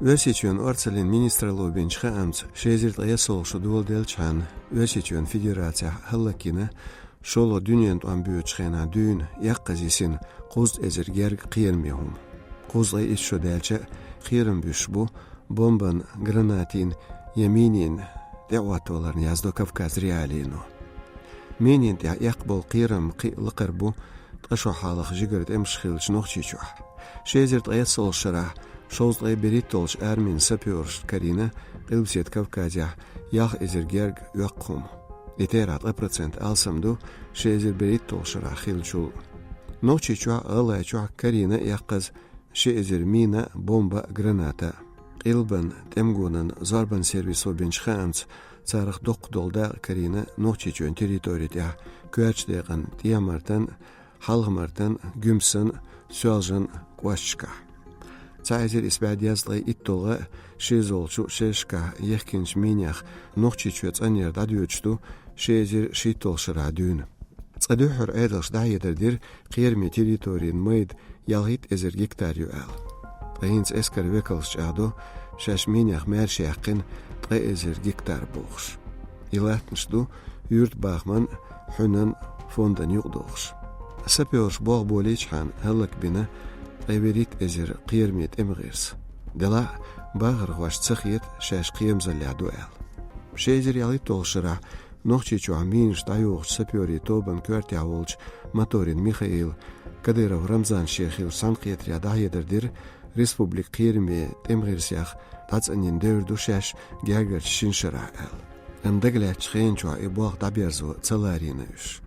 Ösичүн Орцалин министрлугын чхаамц шезирт ясолшу дуолделчан Ösичүн федерация халлакина шоло дүниент амбючхена дүүн якказисин куз эзергерг кыйырмиум. Кузлай ишшо дэлча кыйрым бүшбу бомбан гранатин яминин дәватоларн язду Кавказ реалину. Менин дә якбол кыйрым кыйлыкырбу ташо халык жигерт эмшхилч нохчичух. Шезирт ясолшара шоузлай беритолш армин сапёрш карина кылсет Кавказя ях эзергерг юаккум. Итерат 1% алсамду шезир беритолшара хилчул. Нохчичуа алайчуа карина якказ шезир мина бомба граната. Илбан темгунан зарбан сервисо бенчханц царах доқдолда карина нохчичуан территория куачдеган тиамартан халгмартан гүмсын сюалжан квашчка. Цайзер испадязлай иттолга шезолчу шешка ехкинч минях нохчичуец анер дадючту шезир шитолшара дүүн. Цадухор эдалш дайедердир кыйрми территорин мэйд ялгит эзер гектарю ал. Гейнц эскар векалш адо шаш минях мершяқин тгэ эзер гектар бохш. Илатншту юрт бахман хунан фондан югдохш. Сапёрш бог боличхан халлак бина Эверит эзер кыйрмет эмгерс. Дела багыр ваш цахет шаш кыймзалядуэл. Шезер ялит толшара нохчичу аминш дайох сапёри тобан квартиаволч моторин Михаил Кадыров Рамзан Шехил санкетрия дайедердир республик кыйрме эмгерсях тацанин дөрдү шаш гягер шиншара ал. Эндеглеч хенчуа ибох даберзу цаларинуш.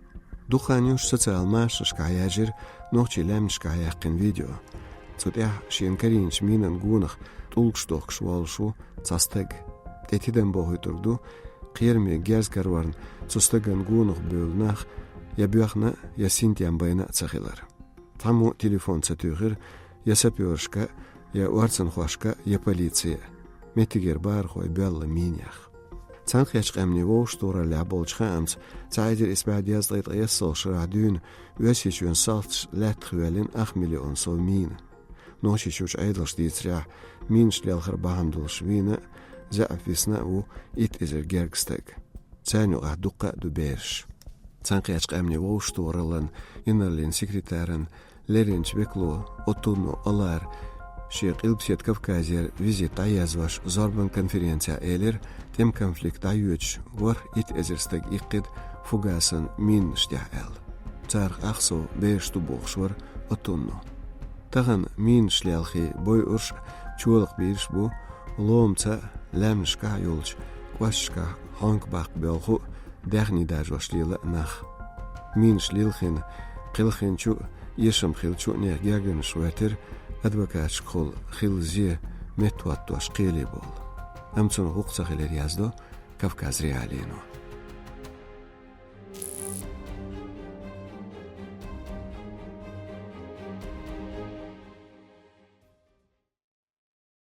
Духанюш социал машшка яжир нохчи лемшка яқин видео. Цутя шинкаринч минан гунах тулкштох швалшу цастег. Тетиден богутурду кыйрме герзгарварн цустаган гунах бөлнах я бюахна я синтиам байна цахилар. Таму телефон цатюгир я сапёршка я уарцан хвашка я полиция. Метигер бар хой белла минях. Цанхяч қамни воштора ляболчхамц цайдер испадязлайт яссолшра дүүн Ösичүн салч латхвелин 8 миллион солмин. Ношичуч айдлш дицря миншлялхар бахандулш вина зафисна у ит эзер гергстег. Цанюга дука дуберш. Цанхяч қамни вошторалан инерлин секретарен Леринч Бекло отуну алар Шех Илпсет Кавказер визит аязваш зарбан конференция элер тем конфликт аюч вар ит эзерстег иккид фугасан мин штяэл. Царх ахсо бешту бохшвар отунну. Таган мин шлялхи бой урш чуалх бирш бу ломца лемшка юлч квашка хангбак белху дехни дажвашлила нах. Мин шлилхин қилхинчу ешам хилчу не гяган шватер advokat школ хилзе метуаттуаш қили бол. Амцун хуқцахилер язду Кавказ реалину.